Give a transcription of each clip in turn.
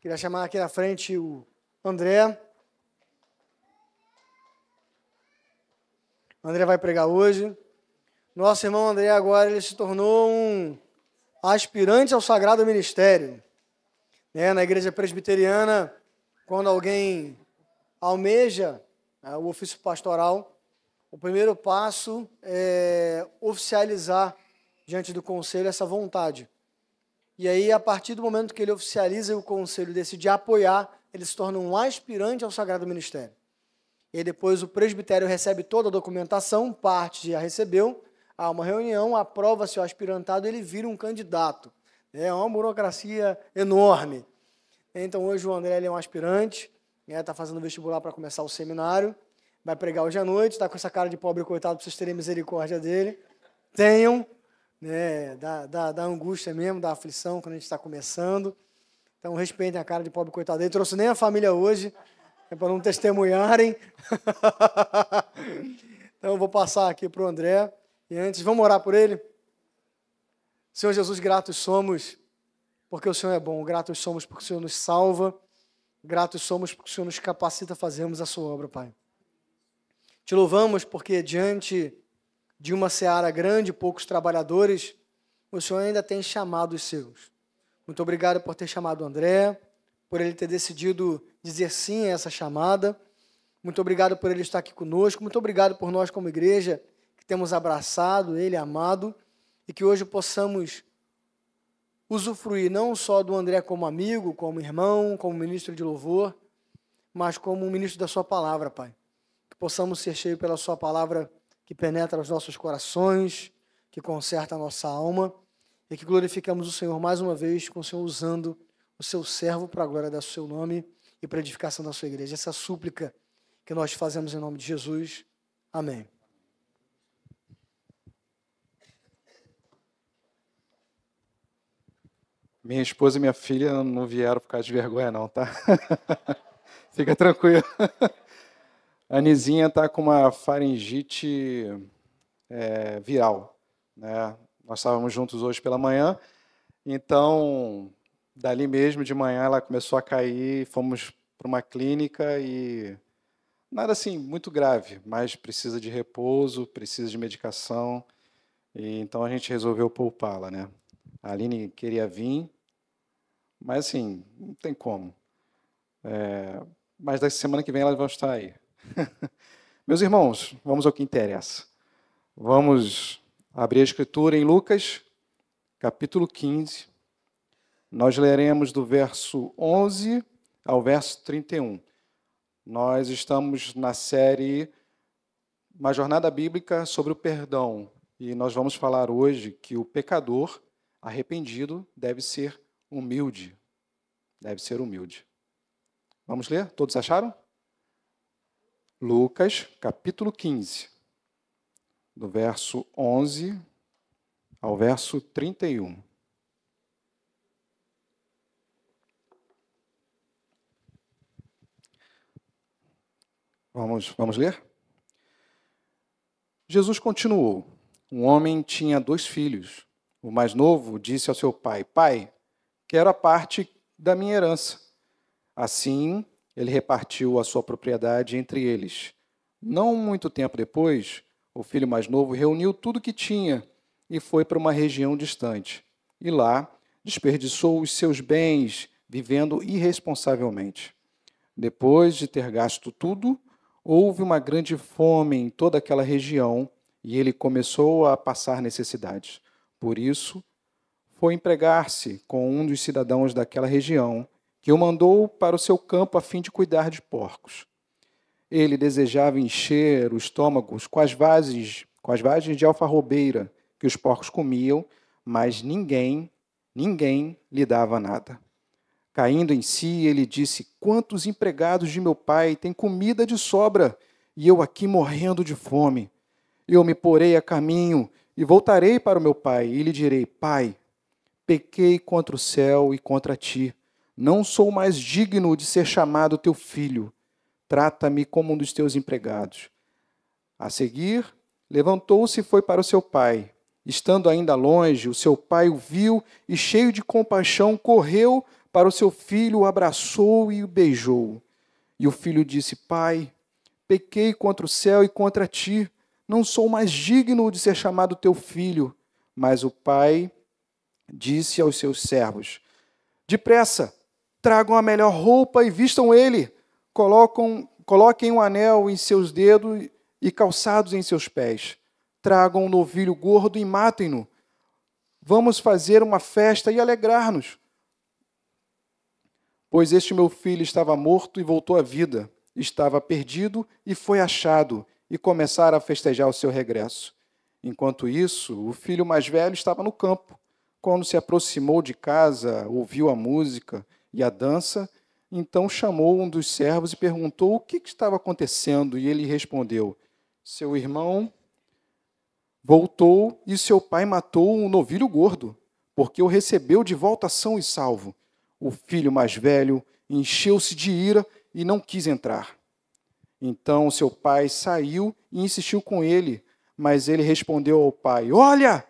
Queria chamar aqui na frente o André. O André vai pregar hoje. Nosso irmão André agora ele se tornou um aspirante ao sagrado ministério. Na igreja presbiteriana, quando alguém almeja o ofício pastoral, o primeiro passo é oficializar diante do conselho essa vontade. E aí, a partir do momento que ele oficializa e o conselho decide apoiar, ele se torna um aspirante ao sagrado ministério. E aí depois o presbitério recebe toda a documentação, parte já recebeu, há uma reunião, aprova-se o aspirantado, ele vira um candidato. É uma burocracia enorme. Então, hoje o André ele é um aspirante, está fazendo vestibular para começar o seminário, vai pregar hoje à noite, está com essa cara de pobre coitado para vocês terem misericórdia dele. Tenham, da angústia mesmo, da aflição, quando a gente está começando. Então, respeitem a cara de pobre coitado dele. Trouxe nem a família hoje, para não testemunharem. Então, eu vou passar aqui para o André. E antes, vamos orar por ele? Senhor Jesus, gratos somos porque o Senhor é bom. Gratos somos porque o Senhor nos salva. Gratos somos porque o Senhor nos capacita a fazermos a sua obra, Pai. Te louvamos porque diante de uma seara grande, poucos trabalhadores, o Senhor ainda tem chamado os seus. Muito obrigado por ter chamado o André, por ele ter decidido dizer sim a essa chamada. Muito obrigado por ele estar aqui conosco. Muito obrigado por nós, como igreja, que temos abraçado ele, amado, e que hoje possamos usufruir não só do André como amigo, como irmão, como ministro de louvor, mas como um ministro da sua palavra, Pai. Que possamos ser cheios pela sua palavra que penetra os nossos corações, que conserta a nossa alma, e que glorificamos o Senhor mais uma vez, com o Senhor usando o seu servo para a glória do seu nome e para a edificação da sua igreja. Essa súplica que nós fazemos em nome de Jesus. Amém. Minha esposa e minha filha não vieram por causa de vergonha, não, tá? Fica tranquilo. A Anizinha está com uma faringite viral, né? Nós estávamos juntos hoje pela manhã, então, dali mesmo, de manhã, ela começou a cair, fomos para uma clínica e nada assim muito grave, mas precisa de repouso, precisa de medicação, e então a gente resolveu poupá-la, né? A Aline queria vir, mas assim, não tem como. Mas da semana que vem elas vão estar aí. Meus irmãos, vamos ao que interessa. Vamos abrir a Escritura em Lucas, capítulo 15. Nós leremos do verso 11 ao verso 31. Nós estamos na série Uma Jornada Bíblica sobre o Perdão. E nós vamos falar hoje que o pecador arrependido deve ser humilde. Deve ser humilde. Vamos ler? Todos acharam? Lucas, capítulo 15, do verso 11 ao verso 31. Vamos ler? Jesus continuou. Um homem tinha 2 filhos. O mais novo disse ao seu pai: Pai, quero a parte da minha herança. Assim, ele repartiu a sua propriedade entre eles. Não muito tempo depois, o filho mais novo reuniu tudo que tinha e foi para uma região distante. E lá, desperdiçou os seus bens, vivendo irresponsavelmente. Depois de ter gasto tudo, houve uma grande fome em toda aquela região e ele começou a passar necessidades. Por isso, foi empregar-se com um dos cidadãos daquela região, que o mandou para o seu campo a fim de cuidar de porcos. Ele desejava encher o estômago com as vagens de alfarrobeira que os porcos comiam, mas ninguém lhe dava nada. Caindo em si, ele disse: Quantos empregados de meu pai têm comida de sobra, e eu aqui morrendo de fome? Eu me porei a caminho e voltarei para o meu pai, e lhe direi: Pai, pequei contra o céu e contra ti. Não sou mais digno de ser chamado teu filho. Trata-me como um dos teus empregados. A seguir, levantou-se e foi para o seu pai. Estando ainda longe, o seu pai o viu e, cheio de compaixão, correu para o seu filho, o abraçou e o beijou. E o filho disse: Pai, pequei contra o céu e contra ti, não sou mais digno de ser chamado teu filho. Mas o pai disse aos seus servos: Depressa, tragam a melhor roupa e vistam ele. Coloquem um anel em seus dedos e calçados em seus pés. Tragam um novilho gordo e matem-no. Vamos fazer uma festa e alegrar-nos. Pois este meu filho estava morto e voltou à vida. Estava perdido e foi achado. E começaram a festejar o seu regresso. Enquanto isso, o filho mais velho estava no campo. Quando se aproximou de casa, ouviu a música e a dança, então chamou um dos servos e perguntou o que estava acontecendo. E ele respondeu: Seu irmão voltou e seu pai matou um novilho gordo, porque o recebeu de volta são e salvo. O filho mais velho encheu-se de ira e não quis entrar. Então seu pai saiu e insistiu com ele, mas ele respondeu ao pai: Olha,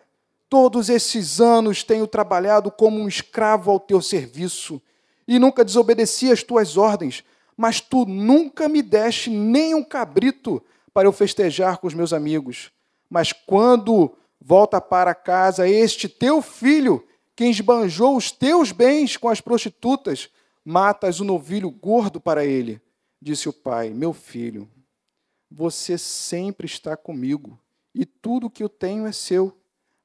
todos esses anos tenho trabalhado como um escravo ao teu serviço e nunca desobedeci às tuas ordens, mas tu nunca me deste nem um cabrito para eu festejar com os meus amigos. Mas quando volta para casa este teu filho, que esbanjou os teus bens com as prostitutas, matas o novilho gordo para ele. Disse o pai: Meu filho, você sempre está comigo e tudo o que eu tenho é seu.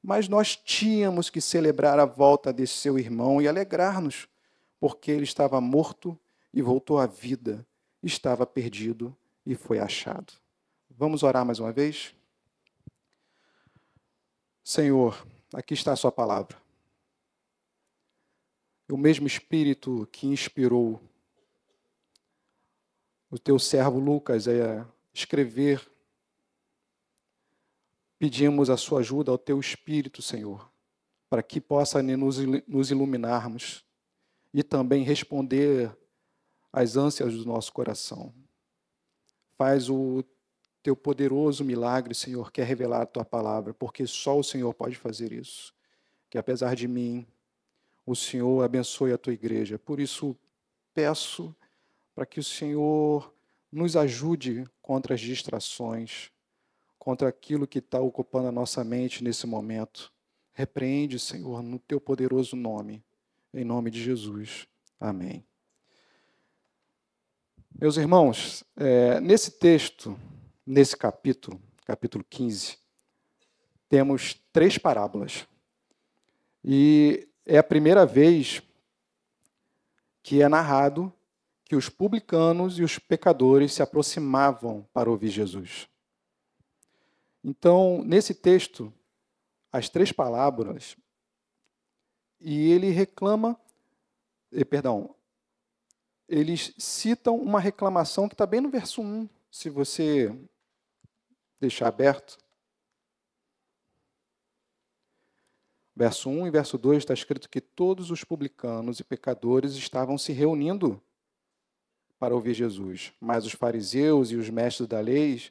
Mas nós tínhamos que celebrar a volta desse seu irmão e alegrar-nos, porque ele estava morto e voltou à vida, estava perdido e foi achado. Vamos orar mais uma vez? Senhor, aqui está a sua palavra. O mesmo Espírito que inspirou o teu servo Lucas a escrever, pedimos a sua ajuda ao teu Espírito, Senhor, para que possa nos iluminarmos e também responder às ânsias do nosso coração. Faz o teu poderoso milagre, Senhor, que é revelar a tua palavra, porque só o Senhor pode fazer isso. Que apesar de mim, o Senhor abençoe a tua igreja. Por isso, peço para que o Senhor nos ajude contra as distrações, contra aquilo que está ocupando a nossa mente nesse momento. Repreende, Senhor, no teu poderoso nome, em nome de Jesus. Amém. Meus irmãos, nesse texto, nesse capítulo 15, temos 3 parábolas. E é a primeira vez que é narrado que os publicanos e os pecadores se aproximavam para ouvir Jesus. Então, nesse texto, as 3 parábolas, e ele eles citam uma reclamação que está bem no verso 1, se você deixar aberto. Verso 1 e verso 2 está escrito que todos os publicanos e pecadores estavam se reunindo para ouvir Jesus, mas os fariseus e os mestres da lei,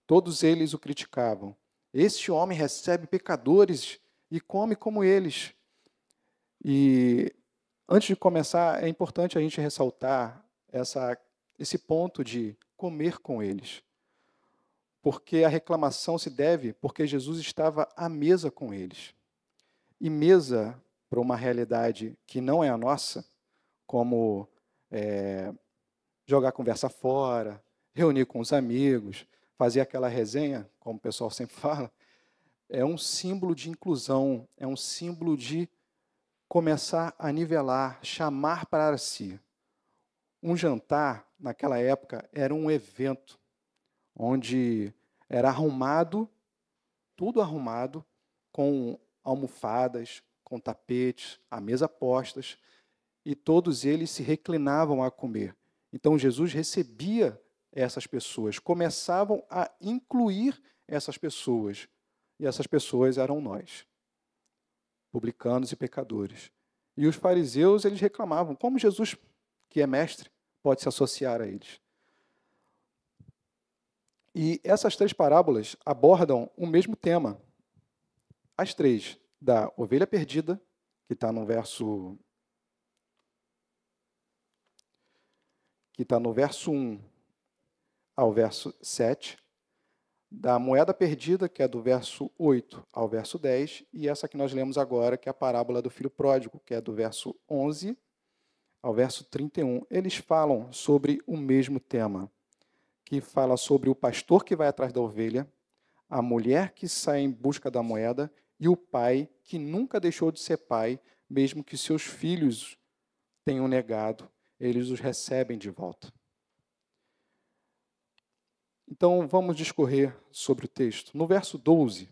todos eles o criticavam. Este homem recebe pecadores e come como eles. E antes de começar, é importante a gente ressaltar esse ponto de comer com eles. Porque a reclamação se deve porque Jesus estava à mesa com eles. E mesa, para uma realidade que não é a nossa, como jogar a conversa fora, reunir com os amigos, fazer aquela resenha, como o pessoal sempre fala, é um símbolo de inclusão, é um símbolo de começar a nivelar, chamar para si. Um jantar, naquela época, era um evento, onde era arrumado, tudo arrumado, com almofadas, com tapetes, a mesa postas, e todos eles se reclinavam a comer. Então, Jesus recebia essas pessoas, começavam a incluir essas pessoas, e essas pessoas eram nós, publicanos e pecadores. E os fariseus, eles reclamavam, como Jesus, que é mestre, pode se associar a eles? E essas 3 parábolas abordam o mesmo tema. As 3, da ovelha perdida, que está no verso que está no verso 1 ao verso 7, da moeda perdida, que é do verso 8 ao verso 10, e essa que nós lemos agora, que é a parábola do filho pródigo, que é do verso 11 ao verso 31. Eles falam sobre o mesmo tema, que fala sobre o pastor que vai atrás da ovelha, a mulher que sai em busca da moeda e o pai que nunca deixou de ser pai, mesmo que seus filhos tenham negado, eles os recebem de volta. Então, vamos discorrer sobre o texto. No verso 12,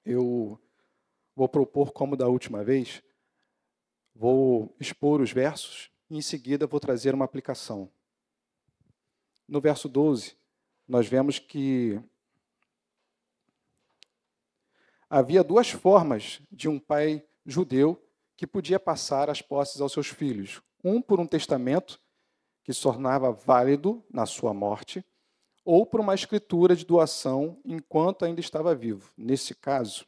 eu vou propor, como da última vez, vou expor os versos e, em seguida, vou trazer uma aplicação. No verso 12, nós vemos que havia duas formas de um pai judeu que podia passar as posses aos seus filhos. Um por um testamento, que se tornava válido na sua morte, ou por uma escritura de doação enquanto ainda estava vivo. Nesse caso,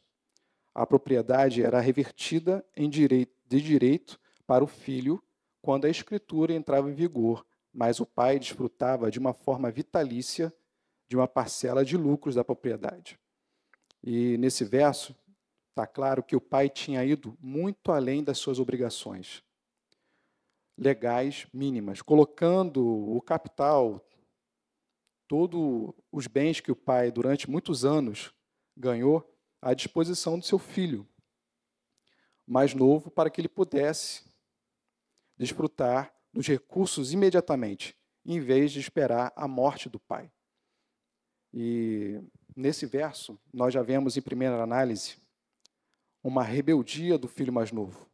a propriedade era revertida de direito para o filho quando a escritura entrava em vigor, mas o pai desfrutava de uma forma vitalícia de uma parcela de lucros da propriedade. E nesse verso, está claro que o pai tinha ido muito além das suas obrigações legais mínimas, colocando o capital, todos os bens que o pai, durante muitos anos, ganhou, à disposição do seu filho mais novo, para que ele pudesse desfrutar dos recursos imediatamente, em vez de esperar a morte do pai. E nesse verso, nós já vemos em primeira análise uma rebeldia do filho mais novo,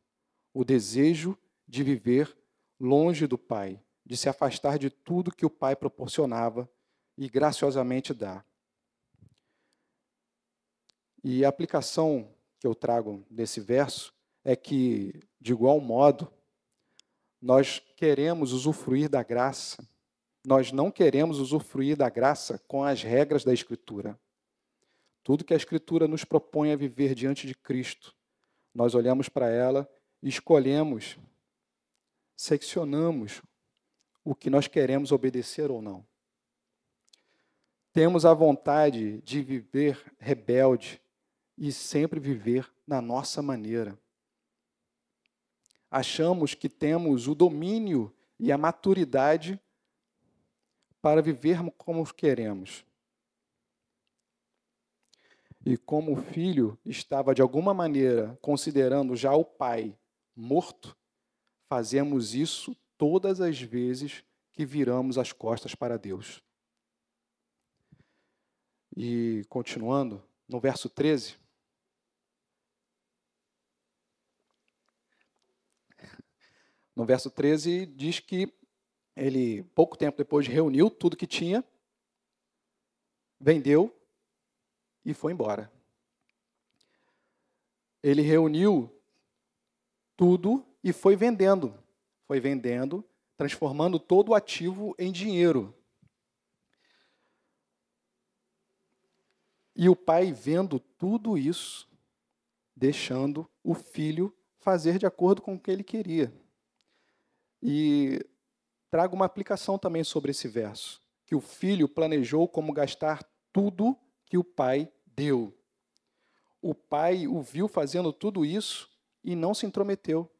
o desejo de viver longe do pai, de se afastar de tudo que o pai proporcionava e graciosamente dá. E a aplicação que eu trago desse verso é que, de igual modo, nós queremos usufruir da graça, nós não queremos usufruir da graça com as regras da Escritura. Tudo que a Escritura nos propõe a viver diante de Cristo, nós olhamos para ela e escolhemos, seccionamos o que nós queremos obedecer ou não. Temos a vontade de viver rebelde e sempre viver na nossa maneira. Achamos que temos o domínio e a maturidade para vivermos como queremos. E como o filho estava, de alguma maneira, considerando já o pai morto, fazemos isso todas as vezes que viramos as costas para Deus. E, continuando, no verso 13, diz que ele, pouco tempo depois, reuniu tudo que tinha, vendeu e foi embora. Ele reuniu tudo e foi vendendo, transformando todo o ativo em dinheiro. E o pai, vendo tudo isso, deixando o filho fazer de acordo com o que ele queria. E trago uma aplicação também sobre esse verso, que o filho planejou como gastar tudo que o pai deu. O pai o viu fazendo tudo isso e não se intrometeu.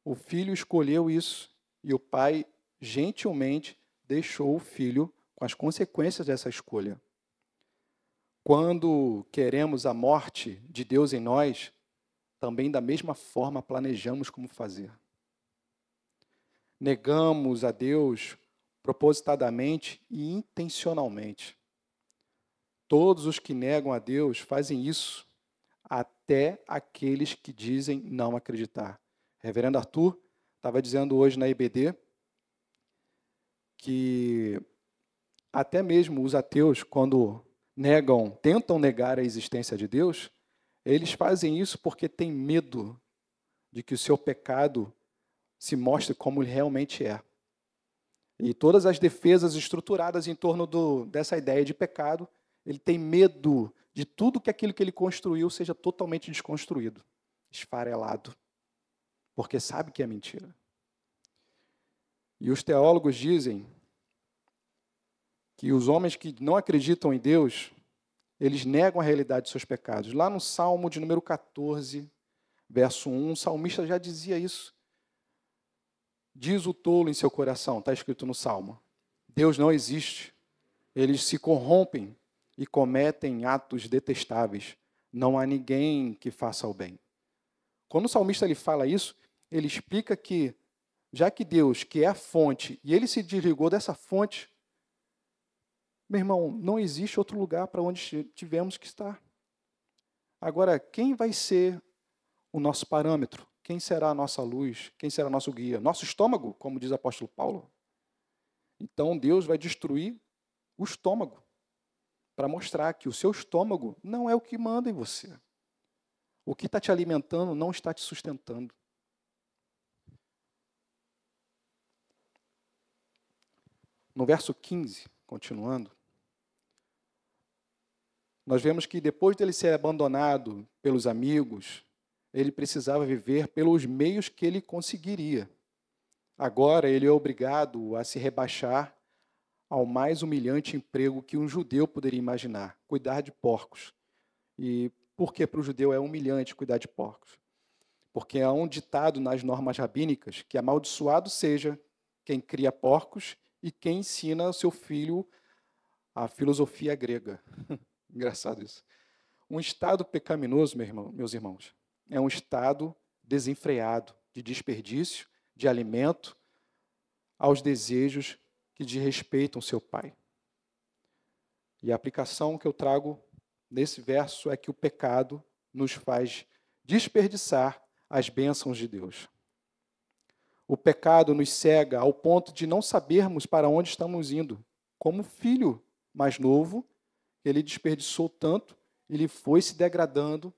O filho escolheu isso e o pai gentilmente deixou o filho com as consequências dessa escolha. Quando queremos a morte de Deus em nós, também da mesma forma planejamos como fazer. Negamos a Deus propositadamente e intencionalmente. Todos os que negam a Deus fazem isso, até aqueles que dizem não acreditar. Reverendo Arthur estava dizendo hoje na IBD que até mesmo os ateus, quando tentam negar a existência de Deus, eles fazem isso porque têm medo de que o seu pecado se mostre como ele realmente é. E todas as defesas estruturadas em torno dessa ideia de pecado, ele tem medo de tudo que aquilo que ele construiu seja totalmente desconstruído, esfarelado, porque sabe que é mentira. E os teólogos dizem que os homens que não acreditam em Deus, eles negam a realidade de seus pecados. Lá no Salmo de número 14, verso 1, o salmista já dizia isso. Diz o tolo em seu coração, está escrito no Salmo. Deus não existe. Eles se corrompem e cometem atos detestáveis. Não há ninguém que faça o bem. Quando o salmista ele fala isso, ele explica que, já que Deus, que é a fonte, e ele se desligou dessa fonte, meu irmão, não existe outro lugar para onde tivemos que estar. Agora, quem vai ser o nosso parâmetro? Quem será a nossa luz? Quem será nosso guia? Nosso estômago, como diz o apóstolo Paulo. Então, Deus vai destruir o estômago para mostrar que o seu estômago não é o que manda em você. O que está te alimentando não está te sustentando. No verso 15, continuando, nós vemos que depois dele ser abandonado pelos amigos, ele precisava viver pelos meios que ele conseguiria. Agora ele é obrigado a se rebaixar ao mais humilhante emprego que um judeu poderia imaginar, cuidar de porcos. E por que para o judeu é humilhante cuidar de porcos? Porque há um ditado nas normas rabínicas que amaldiçoado seja quem cria porcos e quem ensina ao seu filho a filosofia grega. Engraçado isso. Um estado pecaminoso, meus irmãos, é um estado desenfreado de desperdício de alimento aos desejos que desrespeitam seu pai. E a aplicação que eu trago nesse verso é que o pecado nos faz desperdiçar as bênçãos de Deus. O pecado nos cega ao ponto de não sabermos para onde estamos indo. Como o filho mais novo, ele desperdiçou tanto, ele foi se degradando,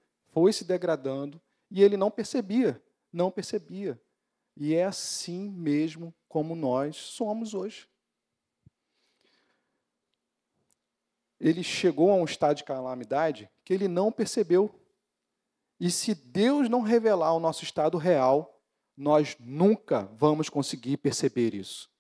e ele não percebia. E é assim mesmo como nós somos hoje. Ele chegou a um estado de calamidade que ele não percebeu. E se Deus não revelar o nosso estado real, nós nunca vamos conseguir perceber isso.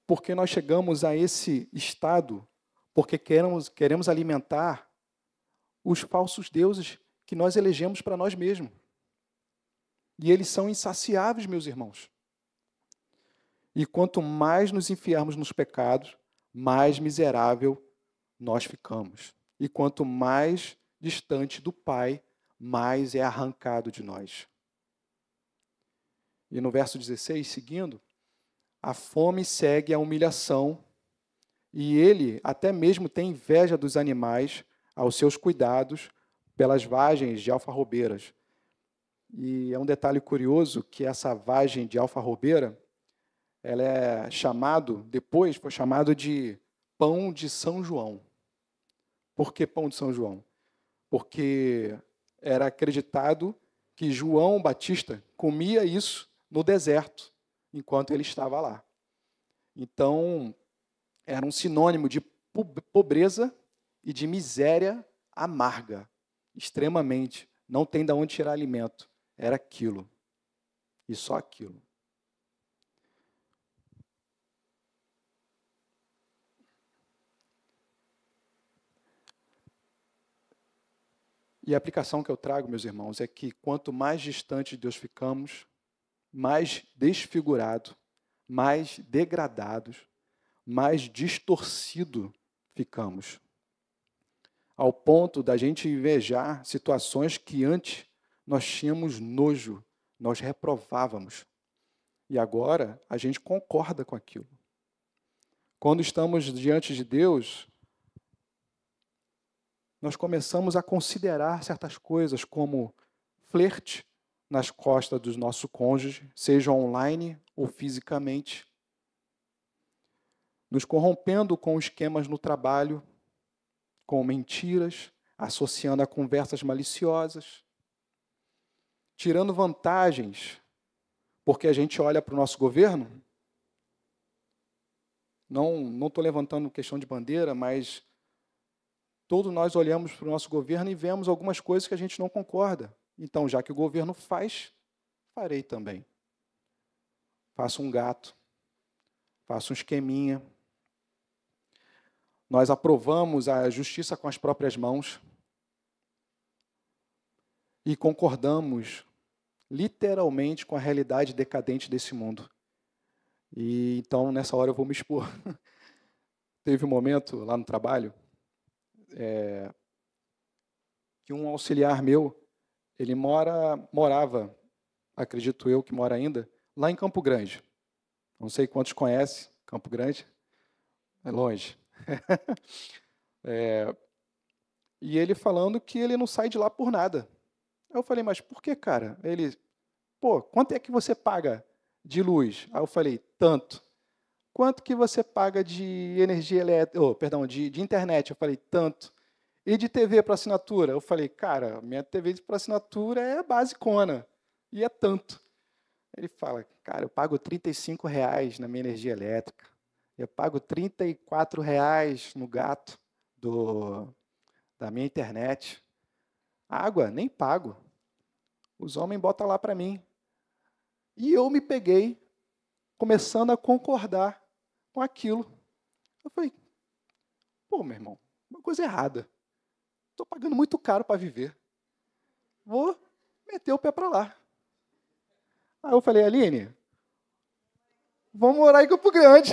Porque nós chegamos a esse estado porque queremos alimentar os falsos deuses que nós elegemos para nós mesmos. E eles são insaciáveis, meus irmãos. E quanto mais nos enfiarmos nos pecados, mais miserável nós ficamos. E quanto mais distante do Pai, mais é arrancado de nós. E no verso 16, seguindo, a fome segue a humilhação, e ele até mesmo tem inveja dos animais aos seus cuidados pelas vagens de alfarrobeiras. E é um detalhe curioso que essa vagem de alfarrobeira, ela é depois foi chamado de pão de São João. Por que pão de São João? Porque era acreditado que João Batista comia isso no deserto, enquanto ele estava lá. Então, era um sinônimo de pobreza e de miséria amarga, extremamente. Não tem de onde tirar alimento. Era aquilo. E só aquilo. E a aplicação que eu trago, meus irmãos, é que quanto mais distante de Deus ficamos, mais desfigurado, mais degradados, mais distorcido ficamos. Ao ponto da gente invejar situações que antes nós tínhamos nojo, nós reprovávamos. E agora a gente concorda com aquilo. Quando estamos diante de Deus, nós começamos a considerar certas coisas como flerte nas costas do nosso cônjuge, seja online ou fisicamente, nos corrompendo com esquemas no trabalho, com mentiras, associando a conversas maliciosas, tirando vantagens, porque a gente olha para o nosso governo. Não estou levantando questão de bandeira, mas todos nós olhamos para o nosso governo e vemos algumas coisas que a gente não concorda. Então, já que o governo faz farei também. Faço um gato, faço um esqueminha. Nós aprovamos a justiça com as próprias mãos e concordamos literalmente com a realidade decadente desse mundo. E então, nessa hora, eu vou me expor. Teve um momento lá no trabalho que um auxiliar meu, ele morava, acredito eu que mora ainda, lá em Campo Grande. Não sei quantos conhecem Campo Grande. É longe. E ele falando que ele não sai de lá por nada. Eu falei, mas por que, cara? Ele, pô, quanto é que você paga de luz? Aí eu falei, tanto. Quanto que você paga de energia elétrica, de internet? Eu falei, tanto. E de TV para assinatura? Eu falei, cara, minha TV para assinatura é basicona. E é tanto. Ele fala, cara, eu pago R$ 35 na minha energia elétrica. Eu pago R$ 34 no gato da minha internet. Água, nem pago. Os homens botam lá para mim. E eu me peguei começando a concordar com aquilo. Eu falei, pô, meu irmão, uma coisa errada. Estou pagando muito caro para viver. Vou meter o pé para lá. Aí eu falei, Aline, vamos morar em Campo Grande.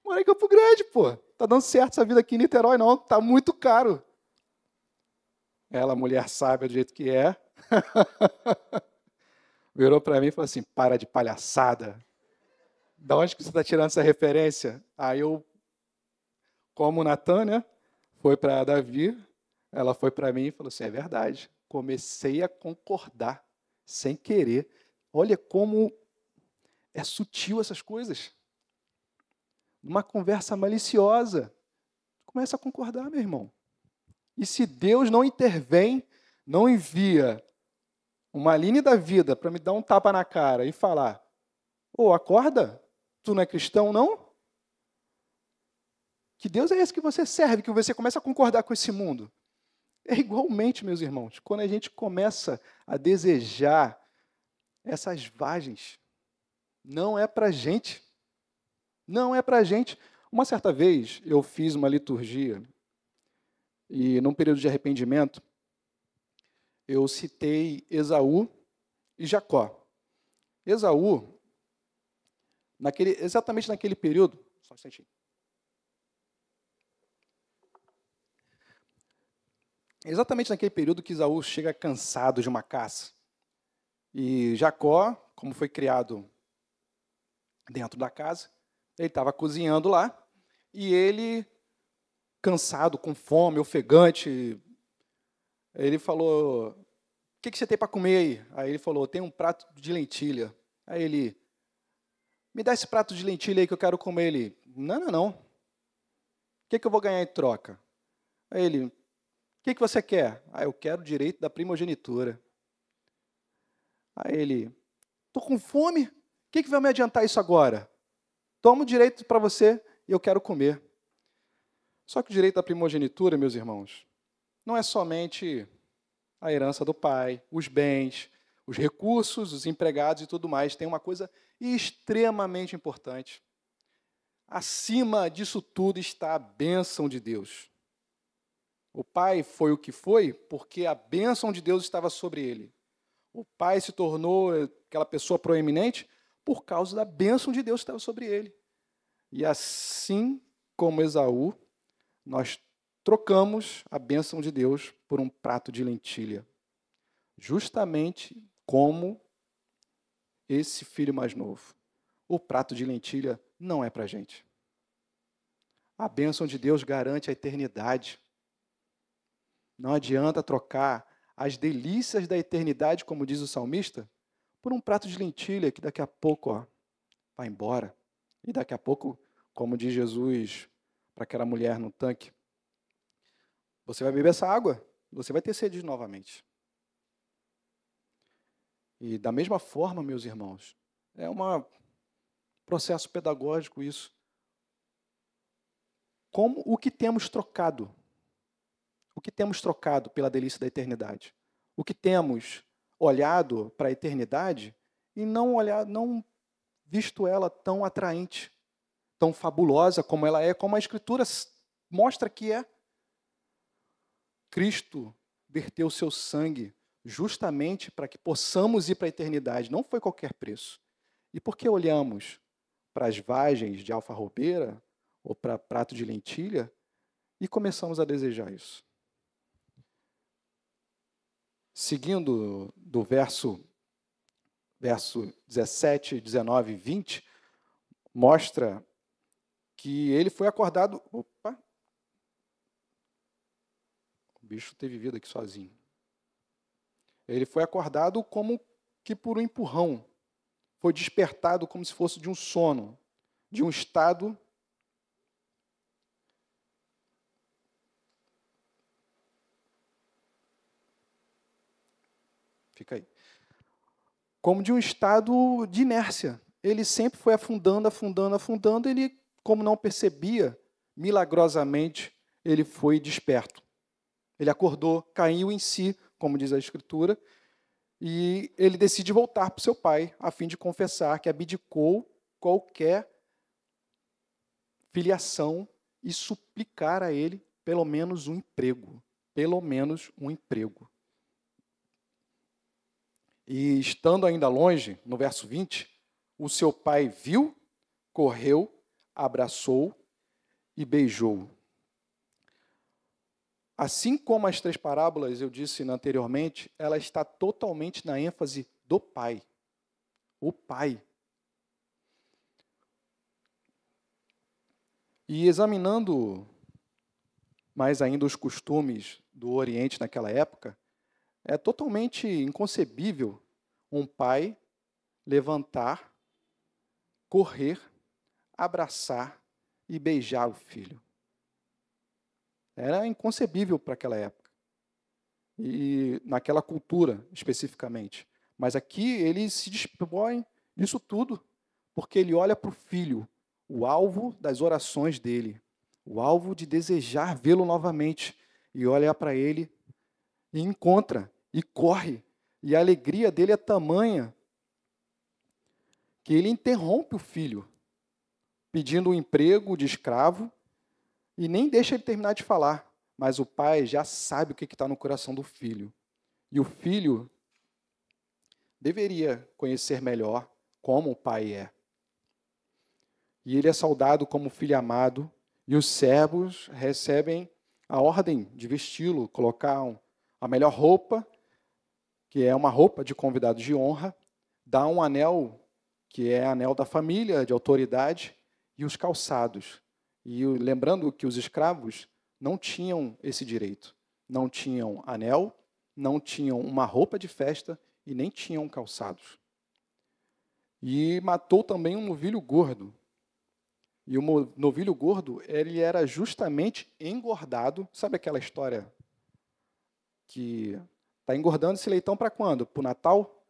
Morar em Campo Grande, pô. Tá dando certo essa vida aqui em Niterói, não. Tá muito caro. Ela, mulher sábia do jeito que é, virou para mim e falou assim, para de palhaçada. Da onde que você está tirando essa referência? Aí eu, como Natan, né, foi para Davi, ela foi para mim e falou assim, é verdade. Comecei a concordar, sem querer. Olha como é sutil essas coisas. Numa conversa maliciosa, começa a concordar, meu irmão. E se Deus não intervém, não envia uma Aline da vida para me dar um tapa na cara e falar, ô, acorda, tu não é cristão, não? Que Deus é esse que você serve, que você começa a concordar com esse mundo? É igualmente, meus irmãos, quando a gente começa a desejar essas vagens, não é para a gente. Não é para a gente. Uma certa vez, eu fiz uma liturgia e, num período de arrependimento, eu citei Esaú e Jacó. Esaú, exatamente naquele período... Só um instantinho. Exatamente naquele período que Esaú chega cansado de uma caça. E Jacó, como foi criado dentro da casa, ele estava cozinhando lá, e ele, cansado, com fome, ofegante, ele falou, o que você tem para comer aí? Aí ele falou, tem um prato de lentilha. Aí ele, me dá esse prato de lentilha aí que eu quero comer. Ele, não. O que eu vou ganhar em troca? Aí ele, o que você quer? Ah, eu quero o direito da primogenitura. Aí ele, estou com fome, o que vai me adiantar isso agora? Toma o direito para você e eu quero comer. Só que o direito da primogenitura, meus irmãos, não é somente a herança do pai, os bens, os recursos, os empregados e tudo mais. Tem uma coisa extremamente importante. Acima disso tudo está a bênção de Deus. O pai foi o que foi porque a bênção de Deus estava sobre ele. O pai se tornou aquela pessoa proeminente por causa da bênção de Deus que estava sobre ele. E assim como Esaú, nós trocamos a bênção de Deus por um prato de lentilha. Justamente como esse filho mais novo. O prato de lentilha não é para a gente. A bênção de Deus garante a eternidade. Não adianta trocar as delícias da eternidade, como diz o salmista, por um prato de lentilha que daqui a pouco vai embora. E daqui a pouco, como diz Jesus para aquela mulher no tanque, você vai beber essa água, você vai ter sede novamente. E da mesma forma, meus irmãos, é um processo pedagógico isso. Como o que temos trocado? O que temos trocado pela delícia da eternidade? O que temos olhado para a eternidade e não visto ela tão atraente, tão fabulosa como ela é, como a Escritura mostra que é. Cristo verteu o seu sangue justamente para que possamos ir para a eternidade, não foi qualquer preço. E por que olhamos para as vagens de alfarrobeira ou para prato de lentilha e começamos a desejar isso? Seguindo do verso 17, 19 e 20, mostra que ele foi acordado... Opa! O bicho teve vida aqui sozinho. Ele foi acordado como que por um empurrão. Foi despertado como se fosse de um sono, de um estado fica aí. Como de um estado de inércia. Ele sempre foi afundando, afundando, afundando. Ele, como não percebia, milagrosamente, ele foi desperto. Ele acordou, caiu em si, como diz a Escritura, e ele decide voltar para o seu pai, a fim de confessar que abdicou qualquer filiação e suplicar a ele pelo menos um emprego. Pelo menos um emprego. E estando ainda longe, no verso 20, o seu pai viu, correu, abraçou e beijou. Assim como as 3 parábolas, eu disse anteriormente, ela está totalmente na ênfase do pai. O pai. E examinando mais ainda os costumes do Oriente naquela época, é totalmente inconcebível um pai levantar, correr, abraçar e beijar o filho. Era inconcebível para aquela época. E naquela cultura, especificamente. Mas aqui ele se dispõe disso tudo, porque ele olha para o filho, o alvo das orações dele, o alvo de desejar vê-lo novamente, e olha para ele e encontra, e corre. E a alegria dele é tamanha que ele interrompe o filho, pedindo um emprego de escravo, e nem deixa ele terminar de falar, mas o pai já sabe o que está no coração do filho. E o filho deveria conhecer melhor como o pai é. E ele é saudado como filho amado, e os servos recebem a ordem de vesti-lo, colocar a melhor roupa, que é uma roupa de convidado de honra, dá um anel, que é anel da família, de autoridade, e os calçados. E lembrando que os escravos não tinham esse direito. Não tinham anel, não tinham uma roupa de festa e nem tinham calçados. E matou também um novilho gordo. E o novilho gordo, ele era justamente engordado. Sabe aquela história que está engordando esse leitão para quando? Para o Natal?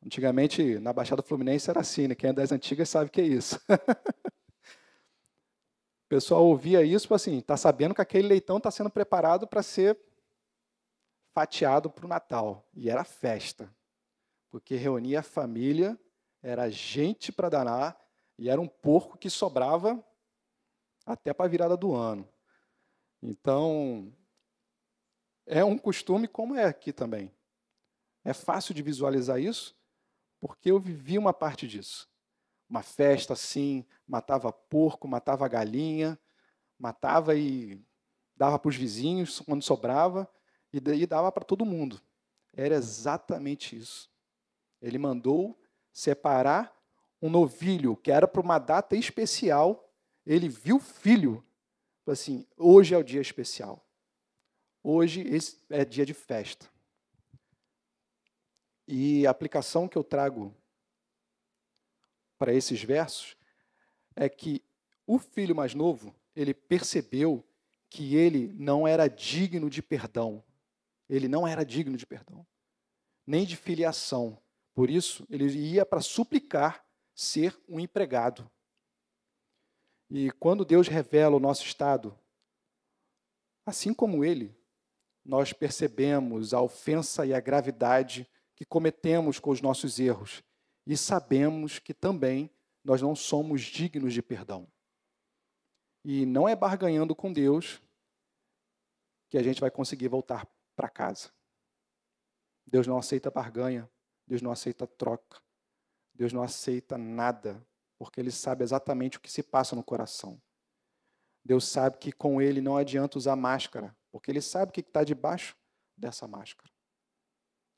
Antigamente, na Baixada Fluminense era assim, né? Quem é das antigas sabe o que é isso. O pessoal ouvia isso assim, está sabendo que aquele leitão está sendo preparado para ser fatiado para o Natal. E era festa, porque reunia a família, era gente para danar, e era um porco que sobrava até para a virada do ano. Então, é um costume como é aqui também. É fácil de visualizar isso, porque eu vivi uma parte disso. Uma festa assim, matava porco, matava galinha, matava e dava para os vizinhos quando sobrava, e daí dava para todo mundo. Era exatamente isso. Ele mandou separar um novilho, que era para uma data especial. Ele viu o filho, falou assim, hoje é o dia especial. Hoje esse é dia de festa. E a aplicação que eu trago para esses versos é que o filho mais novo, ele percebeu que ele não era digno de perdão. Ele não era digno de perdão, nem de filiação. Por isso, ele ia para suplicar ser um empregado. E quando Deus revela o nosso estado, assim como ele, nós percebemos a ofensa e a gravidade que cometemos com os nossos erros e sabemos que também nós não somos dignos de perdão. E não é barganhando com Deus que a gente vai conseguir voltar para casa. Deus não aceita barganha, Deus não aceita troca, Deus não aceita nada, porque Ele sabe exatamente o que se passa no coração. Deus sabe que com Ele não adianta usar máscara, porque Ele sabe o que está debaixo dessa máscara.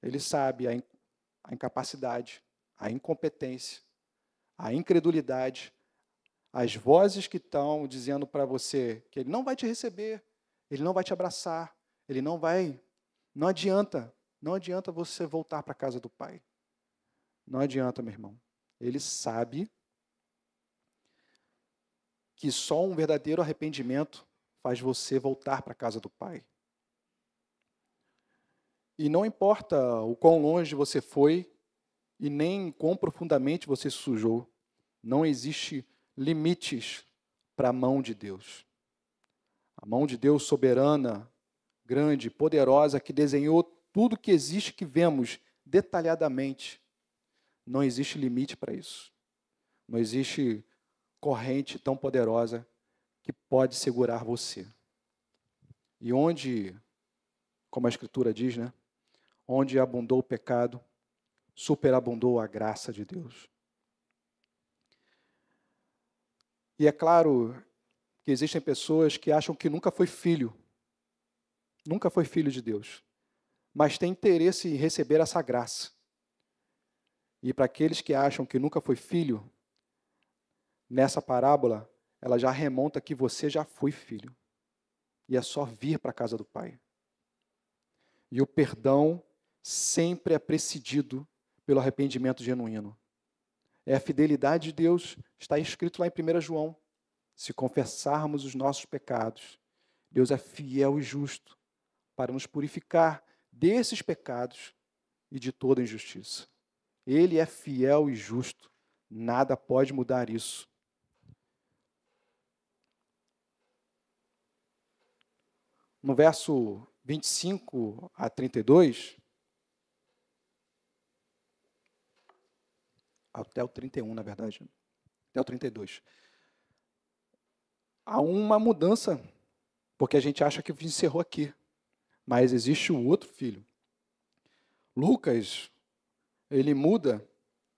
Ele sabe a incapacidade, a incompetência, a incredulidade, as vozes que estão dizendo para você que Ele não vai te receber, Ele não vai te abraçar, Ele não vai... Não adianta você voltar para a casa do Pai. Não adianta, meu irmão. Ele sabe que só um verdadeiro arrependimento faz você voltar para a casa do Pai. E não importa o quão longe você foi e nem quão profundamente você se sujou, não existe limites para a mão de Deus. A mão de Deus soberana, grande, poderosa, que desenhou tudo que existe, que vemos detalhadamente. Não existe limite para isso. Não existe corrente tão poderosa que pode segurar você. E onde, como a Escritura diz, né? Onde abundou o pecado, superabundou a graça de Deus. E é claro que existem pessoas que acham que nunca foi filho de Deus, mas tem interesse em receber essa graça. E para aqueles que acham que nunca foi filho, nessa parábola, ela já remonta que você já foi filho. E é só vir para a casa do Pai. E o perdão sempre é precedido pelo arrependimento genuíno. É a fidelidade de Deus, está escrito lá em 1 João. Se confessarmos os nossos pecados, Deus é fiel e justo para nos purificar desses pecados e de toda injustiça. Ele é fiel e justo, nada pode mudar isso. No verso 25 a 32, até o 31, na verdade, até o 32, há uma mudança, porque a gente acha que encerrou aqui, mas existe o outro filho. Lucas, ele muda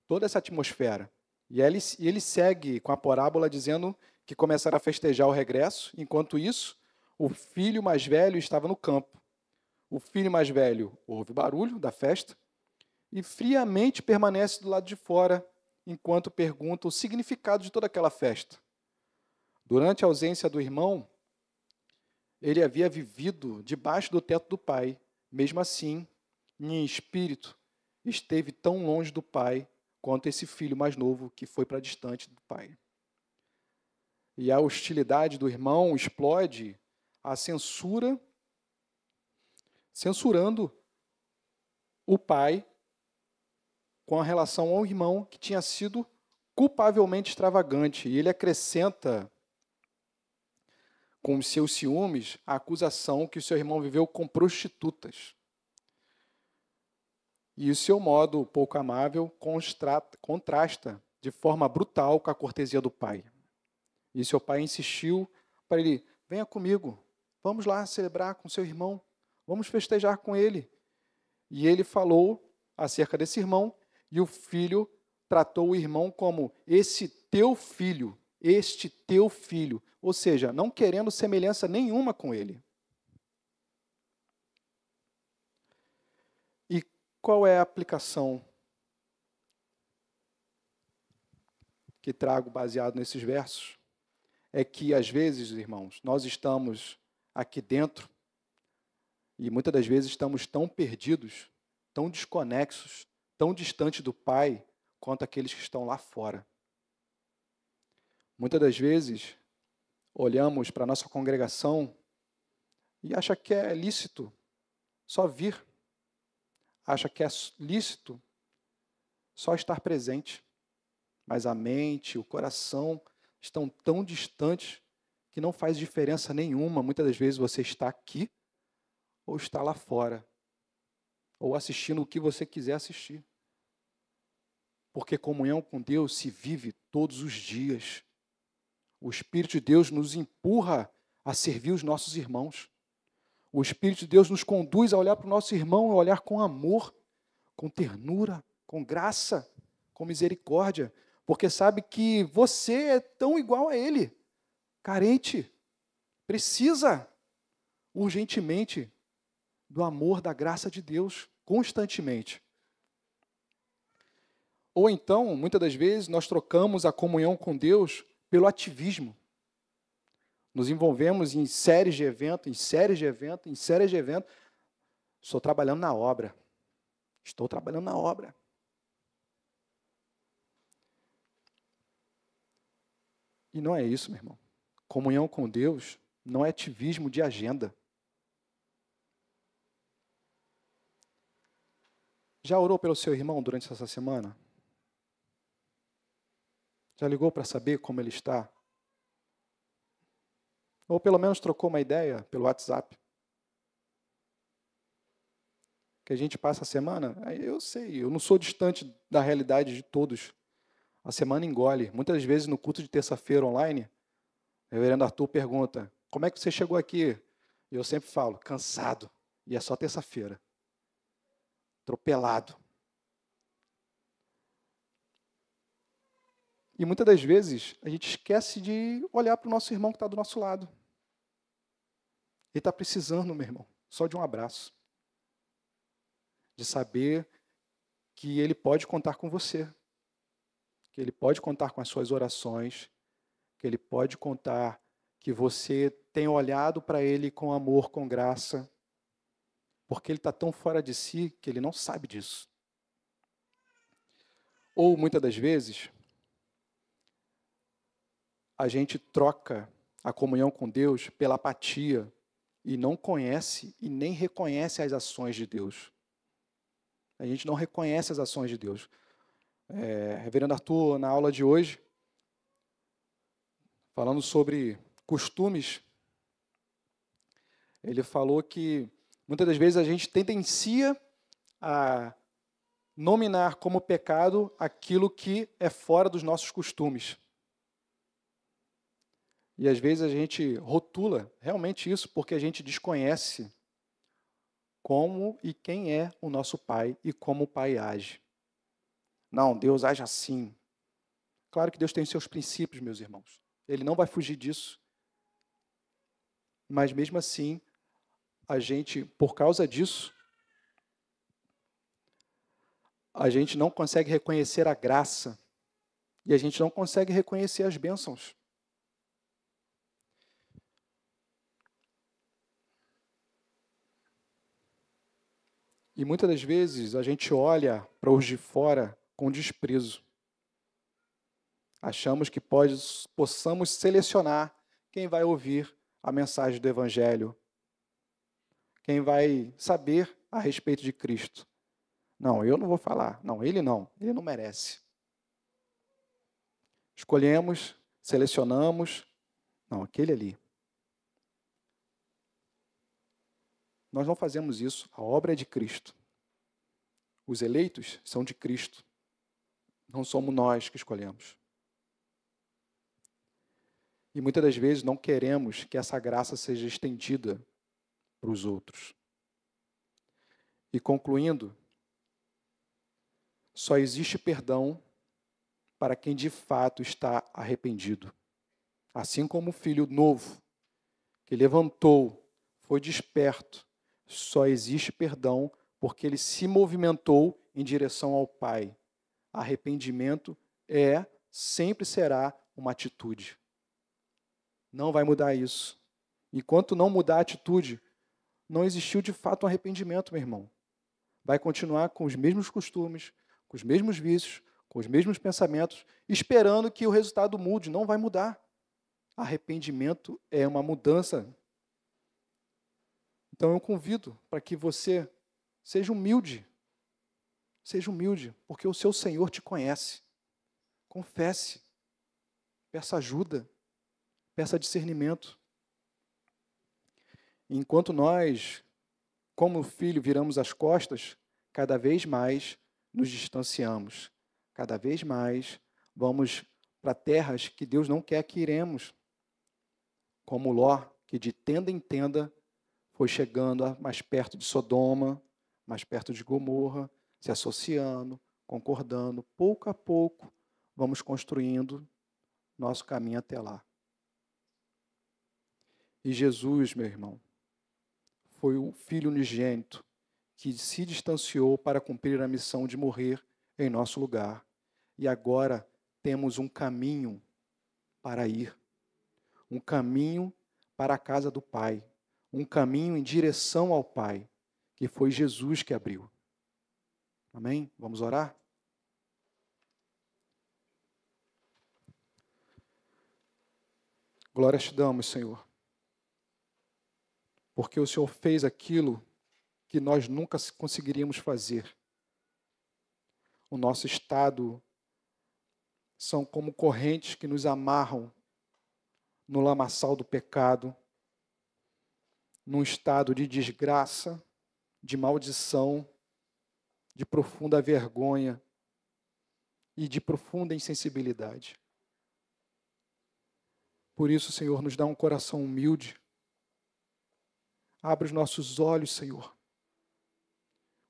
toda essa atmosfera, e ele segue com a parábola dizendo que começará a festejar o regresso, enquanto isso, o filho mais velho estava no campo. O filho mais velho ouve o barulho da festa e friamente permanece do lado de fora, enquanto pergunta o significado de toda aquela festa. Durante a ausência do irmão, ele havia vivido debaixo do teto do pai. Mesmo assim, em espírito, esteve tão longe do pai quanto esse filho mais novo que foi para distante do pai. E a hostilidade do irmão explode a censurando o pai com a relação ao irmão que tinha sido culpavelmente extravagante. E ele acrescenta, com os seus ciúmes, a acusação que o seu irmão viveu com prostitutas. E o seu modo pouco amável contrasta de forma brutal com a cortesia do pai. E seu pai insistiu para ele: venha comigo, vamos lá celebrar com seu irmão, vamos festejar com ele. E ele falou acerca desse irmão, e o filho tratou o irmão como este teu filho, ou seja, não querendo semelhança nenhuma com ele. E qual é a aplicação que trago baseado nesses versos? É que, às vezes, irmãos, nós estamos aqui dentro e muitas das vezes estamos tão perdidos, tão desconexos, tão distantes do Pai, quanto aqueles que estão lá fora. Muitas das vezes, olhamos para a nossa congregação e acha que é lícito só vir, acha que é lícito só estar presente, mas a mente, o coração estão tão distantes que não faz diferença nenhuma. Muitas das vezes você está aqui ou está lá fora. ou assistindo o que você quiser assistir. Porque comunhão com Deus se vive todos os dias. O Espírito de Deus nos empurra a servir os nossos irmãos. O Espírito de Deus nos conduz a olhar para o nosso irmão, a olhar com amor, com ternura, com graça, com misericórdia, porque sabe que você é tão igual a ele, carente, precisa urgentemente do amor, da graça de Deus, constantemente. Ou então, muitas das vezes, nós trocamos a comunhão com Deus pelo ativismo. Nos envolvemos em séries de eventos, em séries de eventos, em séries de eventos. Estou trabalhando na obra. Estou trabalhando na obra. E não é isso, meu irmão. Comunhão com Deus não é ativismo de agenda. Já orou pelo seu irmão durante essa semana? Já ligou para saber como ele está? Ou pelo menos trocou uma ideia pelo WhatsApp? Que a gente passa a semana, eu sei, eu não sou distante da realidade de todos. A semana engole. Muitas vezes no culto de terça-feira online, o reverendo Arthur pergunta, como é que você chegou aqui? E eu sempre falo, cansado. E é só terça-feira. Atropelado. E muitas das vezes a gente esquece de olhar para o nosso irmão que está do nosso lado. Ele está precisando, meu irmão, só de um abraço. De saber que ele pode contar com você. Que ele pode contar com as suas orações. Que ele pode contar que você tem olhado para ele com amor, com graça. Porque ele está tão fora de si que ele não sabe disso. Ou, muitas das vezes, a gente troca a comunhão com Deus pela apatia e não conhece e nem reconhece as ações de Deus. A gente não reconhece as ações de Deus. Reverendo Arthur, na aula de hoje, falando sobre costumes, ele falou que muitas das vezes a gente tendencia a nominar como pecado aquilo que é fora dos nossos costumes. E às vezes a gente rotula realmente isso porque a gente desconhece como e quem é o nosso Pai e como o Pai age. Não, Deus age assim. Claro que Deus tem seus princípios, meus irmãos. Ele não vai fugir disso. Mas mesmo assim, a gente, por causa disso, a gente não consegue reconhecer a graça e a gente não consegue reconhecer as bênçãos. E muitas das vezes a gente olha para os de fora com desprezo. Achamos que possamos selecionar quem vai ouvir a mensagem do Evangelho, quem vai saber a respeito de Cristo. Não, eu não vou falar. Não, ele não merece. Escolhemos, selecionamos. Não, aquele ali. Nós não fazemos isso. A obra é de Cristo. Os eleitos são de Cristo. Não somos nós que escolhemos. E muitas das vezes não queremos que essa graça seja estendida para os outros. E concluindo, só existe perdão para quem de fato está arrependido. Assim como o filho novo, que levantou, foi desperto, só existe perdão porque ele se movimentou em direção ao Pai. Arrependimento sempre será uma atitude. Não vai mudar isso. Enquanto não mudar a atitude, não existiu de fato um arrependimento, meu irmão. Vai continuar com os mesmos costumes, com os mesmos vícios, com os mesmos pensamentos, esperando que o resultado mude. Não vai mudar. Arrependimento é uma mudança. Então eu convido para que você seja humilde. Seja humilde, porque o seu Senhor te conhece. Confesse. Peça ajuda. Peça discernimento. Enquanto nós, como filho, viramos as costas, cada vez mais nos distanciamos, cada vez mais vamos para terras que Deus não quer que iremos, como Ló, que de tenda em tenda foi chegando mais perto de Sodoma, mais perto de Gomorra, se associando, concordando, pouco a pouco vamos construindo nosso caminho até lá. E Jesus, meu irmão, foi o Filho unigênito que se distanciou para cumprir a missão de morrer em nosso lugar. E agora temos um caminho para ir, um caminho para a casa do Pai, um caminho em direção ao Pai, que foi Jesus que abriu. Amém? Vamos orar? Glória te damos, Senhor, porque o Senhor fez aquilo que nós nunca conseguiríamos fazer. O nosso estado são como correntes que nos amarram no lamaçal do pecado, num estado de desgraça, de maldição, de profunda vergonha e de profunda insensibilidade. Por isso, Senhor, nos dá um coração humilde. Abre os nossos olhos, Senhor,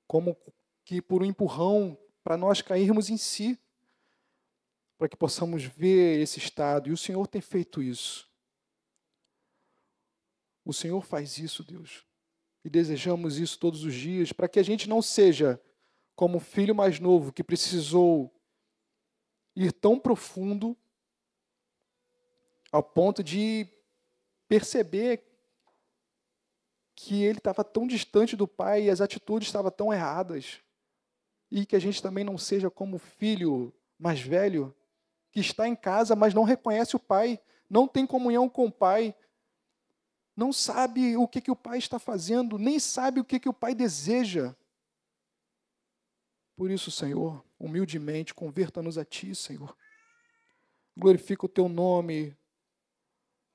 como que por um empurrão para nós cairmos em si, para que possamos ver esse estado. E o Senhor tem feito isso. O Senhor faz isso, Deus. E desejamos isso todos os dias, para que a gente não seja como o filho mais novo que precisou ir tão profundo ao ponto de perceber que ele estava tão distante do pai e as atitudes estavam tão erradas. E que a gente também não seja como o filho mais velho, que está em casa, mas não reconhece o pai, não tem comunhão com o pai, não sabe o que o pai está fazendo, nem sabe o que o pai deseja. Por isso, Senhor, humildemente, converta-nos a Ti, Senhor. Glorifica o Teu nome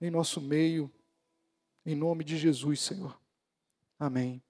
em nosso meio, em nome de Jesus, Senhor. Amém.